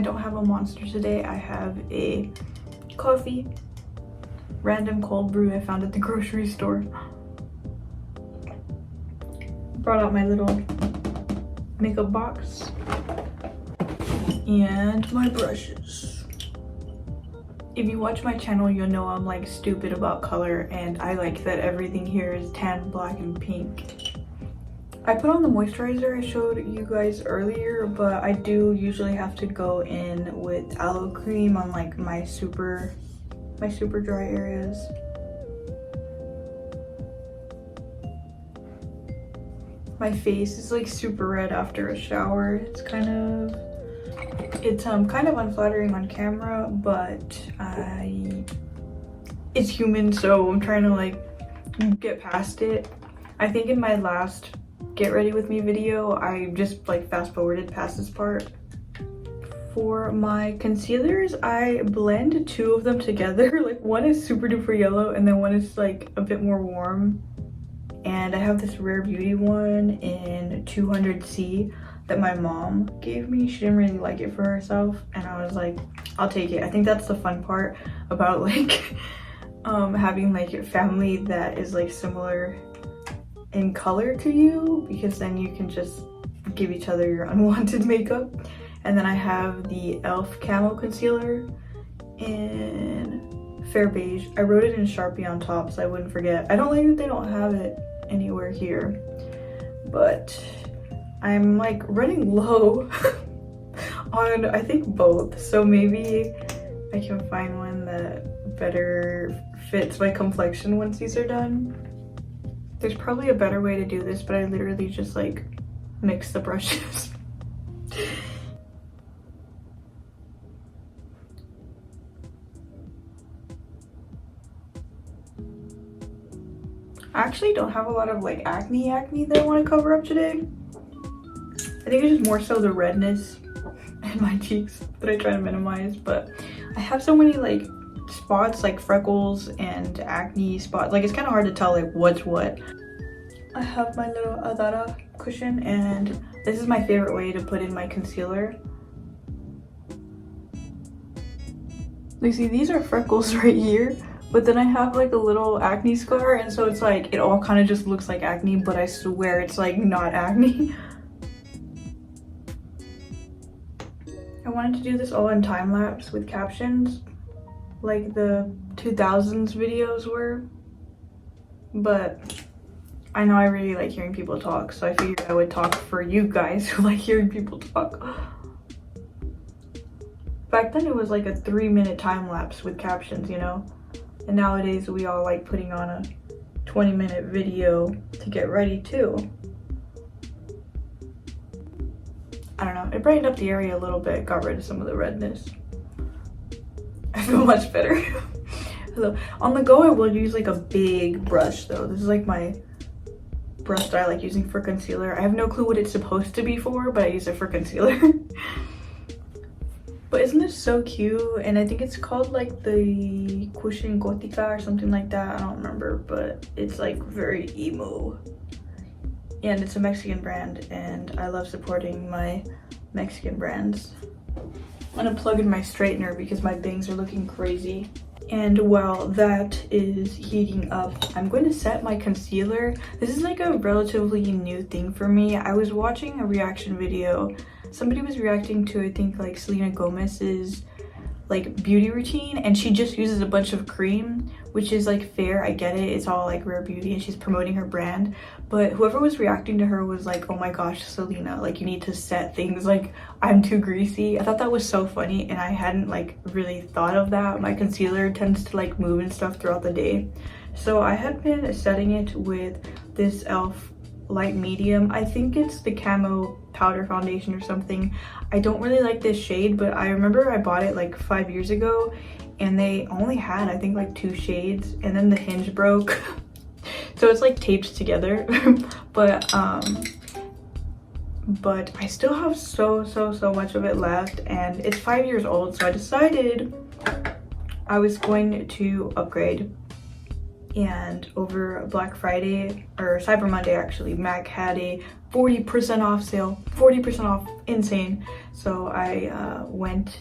I don't have a Monster today. I have a coffee, random cold brew I found at the grocery store. Brought out my little makeup box and my brushes. If you watch my channel, you'll know I'm like stupid about color, and I like that everything here is tan, black, and pink. I put on the moisturizer I showed you guys earlier, but I do usually have to go in with aloe cream on like my super dry areas. My face is like super red after a shower. It's kind of unflattering on camera, but it's human, so I'm trying to like get past it. I think in my last get ready with me video, I just like fast forwarded past this part. For my concealers, I blend two of them together. Like one is super duper yellow and then one is like a bit more warm. And I have this Rare Beauty one in 200C that my mom gave me. She didn't really like it for herself, and I was like, I'll take it. I think that's the fun part about like having like a family that is like similar in color to you, because then you can just give each other your unwanted makeup. And then I have the e.l.f. Camo Concealer in Fair Beige. I wrote it in Sharpie on top so I wouldn't forget. I don't like that they don't have it anywhere here, but I'm like running low on I think both, so maybe I can find one that better fits my complexion once these are done. There's probably a better way to do this, but I literally just like mix the brushes. I actually don't have a lot of like acne that I want to cover up today. I think it's just more so the redness in my cheeks that I try to minimize, but I have so many like spots, like freckles and acne spots. Like it's kind of hard to tell like what's what. I have my little Adara cushion, and this is my favorite way to put in my concealer. Like, see, these are freckles right here, but then I have like a little acne scar, and so it's like it all kind of just looks like acne, but I swear it's like not acne. I wanted to do this all in time lapse with captions like the 2000s videos were, but I know I really like hearing people talk, so I figured I would talk for you guys who like hearing people talk. Back then it was like a 3-minute time lapse with captions, you know? And nowadays we all like putting on a 20-minute video to get ready too. I don't know, it brightened up the area a little bit, got rid of some of the redness. I feel much better. Hello. On the go I will use like a big brush though. This is like my brush that I like using for concealer. I have no clue what it's supposed to be for, but I use it for concealer. But isn't this so cute? And I think it's called like the Cushion Gotica or something like that. I don't remember, but it's like very emo. And it's a Mexican brand, and I love supporting my Mexican brands. I'm gonna plug in my straightener because my bangs are looking crazy. And while that is heating up, I'm going to set my concealer. This is like a relatively new thing for me. I was watching a reaction video. Somebody was reacting to, I think, like Selena Gomez's like beauty routine, and she just uses a bunch of cream, which is like fair. I get it. It's all like Rare Beauty and she's promoting her brand. But whoever was reacting to her was like, oh my gosh, Selena, like you need to set things, like I'm too greasy. I thought that was so funny, and I hadn't like really thought of that. My concealer tends to like move and stuff throughout the day. So I had been setting it with this e.l.f. light medium. I think it's the Camo powder foundation or something. I don't really like this shade, but I remember I bought it like 5 years ago, and they only had I think like 2 shades, and then the hinge broke. So it's like taped together. but I still have so much of it left, and it's 5 years old, so I decided I was going to upgrade and over Black Friday, or Cyber Monday actually, MAC had a 40% off sale. 40% off, insane. So I went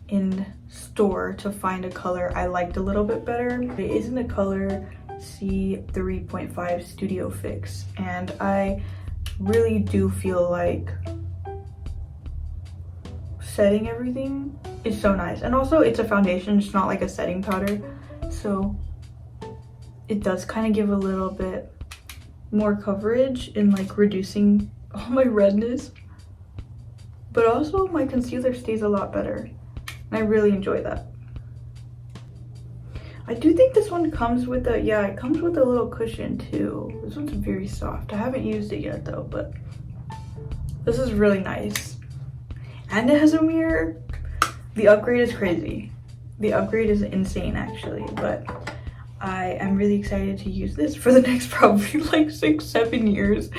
in store to find a color I liked a little bit better. It is in the color C3.5 Studio Fix, and I really do feel like setting everything is so nice. And also it's a foundation, it's not like a setting powder, so it does kind of give a little bit more coverage in like reducing all my redness, but also my concealer stays a lot better, and I really enjoy that. I do think this one comes with a, yeah, it comes with a little cushion too. This one's very soft. I haven't used it yet though, but this is really nice. And it has a mirror. The upgrade is crazy. The upgrade is insane actually, but I am really excited to use this for the next probably like 6-7 years.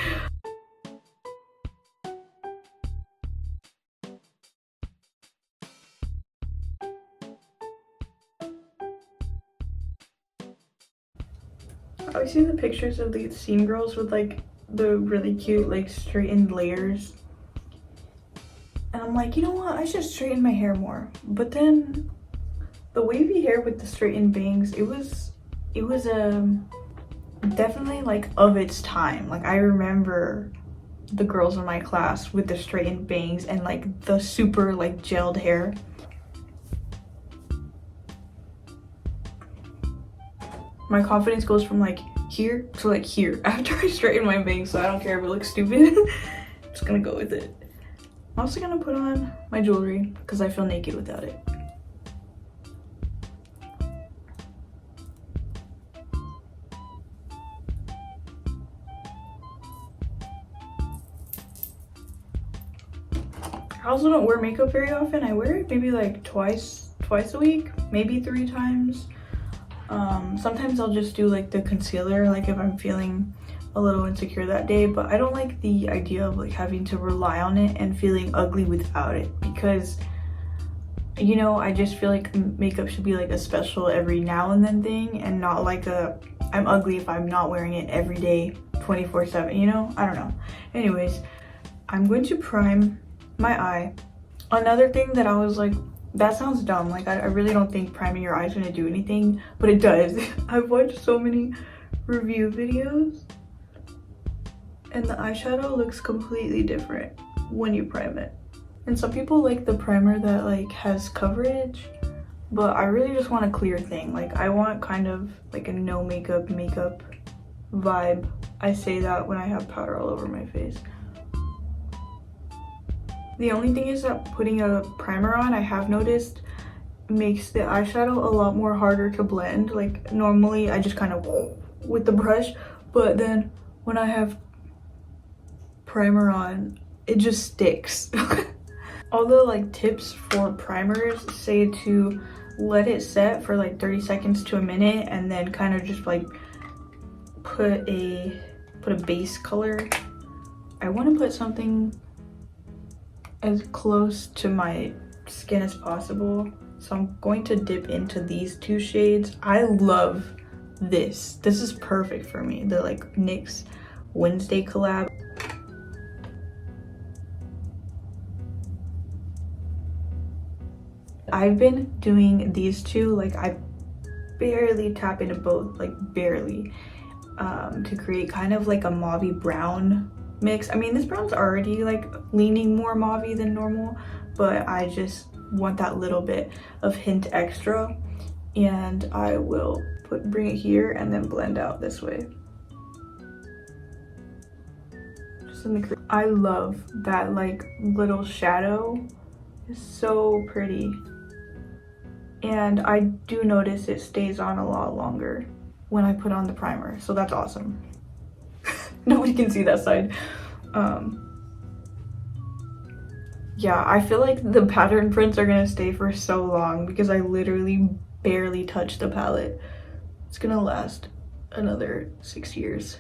I've seen the pictures of these scene girls with like the really cute like straightened layers, and I'm like, you know what, I should straighten my hair more. But then the wavy hair with the straightened bangs, it was definitely like of its time. Like I remember the girls in my class with the straightened bangs and like the super like gelled hair. My confidence goes from like here to like here after I straighten my bangs, so I don't care if it looks stupid. I'm just gonna go with it. I'm also gonna put on my jewelry because I feel naked without it. I also don't wear makeup very often. I wear it maybe like twice a week, maybe 3 times. Sometimes I'll just do like the concealer, like if I'm feeling a little insecure that day, but I don't like the idea of like having to rely on it and feeling ugly without it, because you know, I just feel like makeup should be like a special every now and then thing, and not like a I'm ugly if I'm not wearing it every day 24/7, you know? I don't know. Anyways, I'm going to prime my eye. Another thing that I was like, that sounds dumb, like I really don't think priming your eye is gonna do anything, but it does. I've watched so many review videos and the eyeshadow looks completely different when you prime it. And some people like the primer that like has coverage, but I really just want a clear thing. Like I want kind of like a no makeup vibe. I say that when I have powder all over my face. The only thing is that putting a primer on, I have noticed, makes the eyeshadow a lot more harder to blend. Like normally I just kind of with the brush, but then when I have primer on, it just sticks. All the like tips for primers say to let it set for like 30 seconds to a minute and then kind of just like put a base color. I want to put something as close to my skin as possible, so I'm going to dip into these 2 shades. I love this. This is perfect for me, the like NYX Wednesday collab. I've been doing these 2, like I barely tap into both, like barely, to create kind of like a mauvey brown mix. I mean, this brown's already like leaning more mauvey than normal, but I just want that little bit of hint extra, and I will bring it here and then blend out this way. Just in the I love that like little shadow. It's so pretty, and I do notice it stays on a lot longer when I put on the primer, so that's awesome. Nobody can see that side. Yeah, I feel like the pattern prints are gonna stay for so long because I literally barely touched the palette. It's gonna last another 6 years.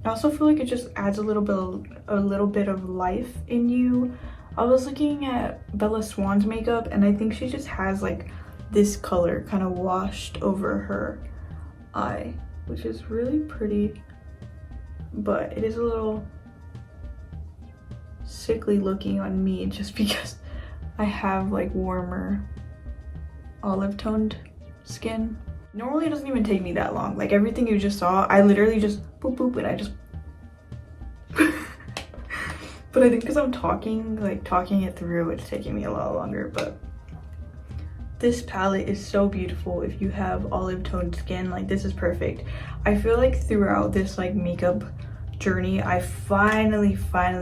I also feel like it just adds a little bit of life in you. I was looking at Bella Swan's makeup, and I think she just has like this color kind of washed over her eye, which is really pretty, but it is a little sickly looking on me just because I have like warmer olive toned skin. Normally it doesn't even take me that long. Like everything you just saw, I literally just boop boop and I just but I think because I'm talking it through, it's taking me a lot longer. But this palette is so beautiful if you have olive toned skin. Like this is perfect. I feel like throughout this like makeup journey, I finally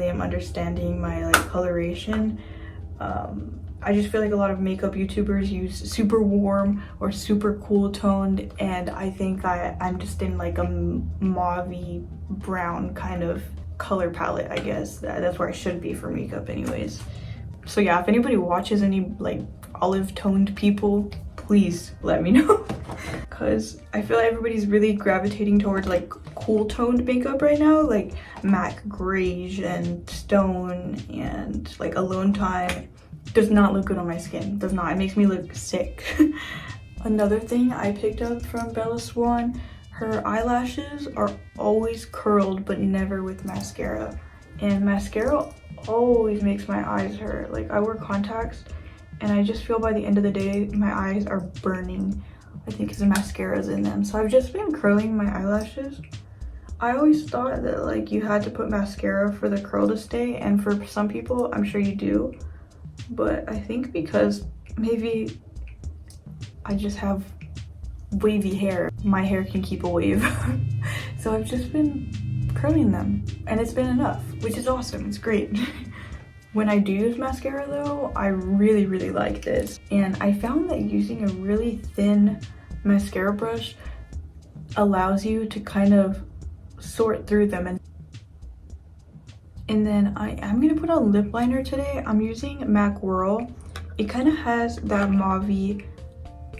am understanding my like coloration. I just feel like a lot of makeup YouTubers use super warm or super cool toned, and I think I'm just in like a mauvey brown kind of color palette. I guess that's where I should be for makeup anyways. So yeah, if anybody watches any like olive toned people, please let me know because I feel like everybody's really gravitating towards like cool toned makeup right now, like MAC Greige and Stone and like Alone Time. Does not look good on my skin. Does not. It makes me look sick. Another thing I picked up from Bella Swan, her eyelashes are always curled but never with mascara, and mascara always makes my eyes hurt. Like I wear contacts and I just feel by the end of the day my eyes are burning, I think because the mascara's in them. So I've just been curling my eyelashes. I always thought that like you had to put mascara for the curl to stay, and for some people I'm sure you do, but I think because maybe I just have wavy hair, my hair can keep a wave. So I've just been curling them and it's been enough, which is awesome. It's great. When I do use mascara though, I really like this, and I found that using a really thin mascara brush allows you to kind of sort through them. And then I am gonna put on lip liner today. I'm using MAC Whirl. It kind of has that mauve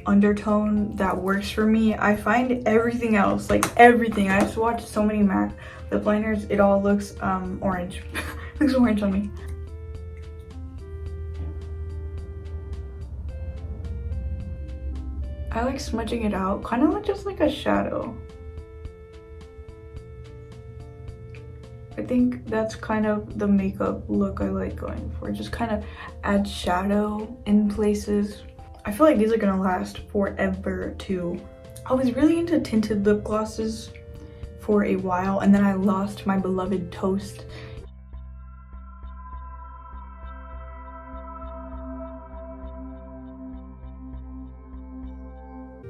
undertone that works for me. I find everything else, like everything, I swatched so many MAC lip liners, it all looks orange. Looks orange on me. I like smudging it out, kind of like just like a shadow. I think that's kind of the makeup look I like going for. Just kind of add shadow in places. I feel like these are gonna last forever too. I was really into tinted lip glosses for a while, and then I lost my beloved Toast.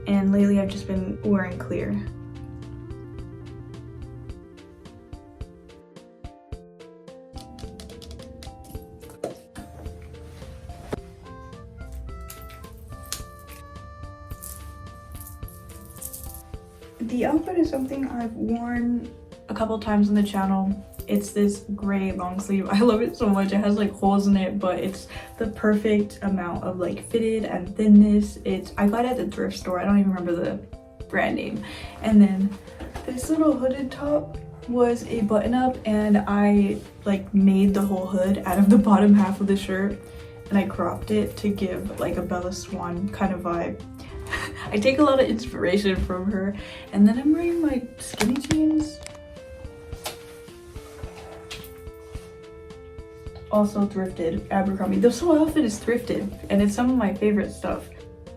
And lately I've just been wearing clear. The outfit is something I've worn a couple times on the channel. It's this gray long sleeve. I love it so much. It has like holes in it, but it's the perfect amount of like fitted and thinness. I got it at the thrift store. I don't even remember the brand name. And then this little hooded top was a button up, and I like made the whole hood out of the bottom half of the shirt, and I cropped it to give like a Bella Swan kind of vibe. I take a lot of inspiration from her. And then I'm wearing my skinny jeans. Also thrifted, Abercrombie. This whole outfit is thrifted, and it's some of my favorite stuff.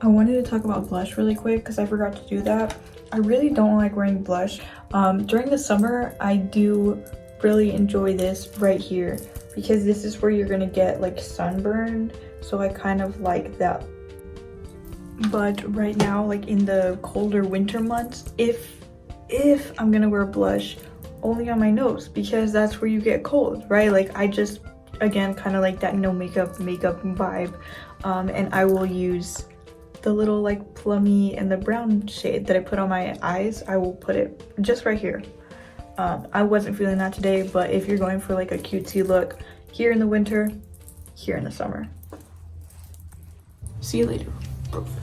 I wanted to talk about blush really quick because I forgot to do that. I really don't like wearing blush. During the summer, I do really enjoy this right here because this is where you're gonna get like sunburned. So I kind of like that. But right now, like in the colder winter months, if I'm gonna wear blush, only on my nose, because that's where you get cold, right? Like I just, again, kind of like that no makeup vibe. And I will use the little like plummy and the brown shade that I put on my eyes. I will put it just right here. I wasn't feeling that today, but if you're going for like a cutesy look here in the winter, here in the summer. See you later. Perfect.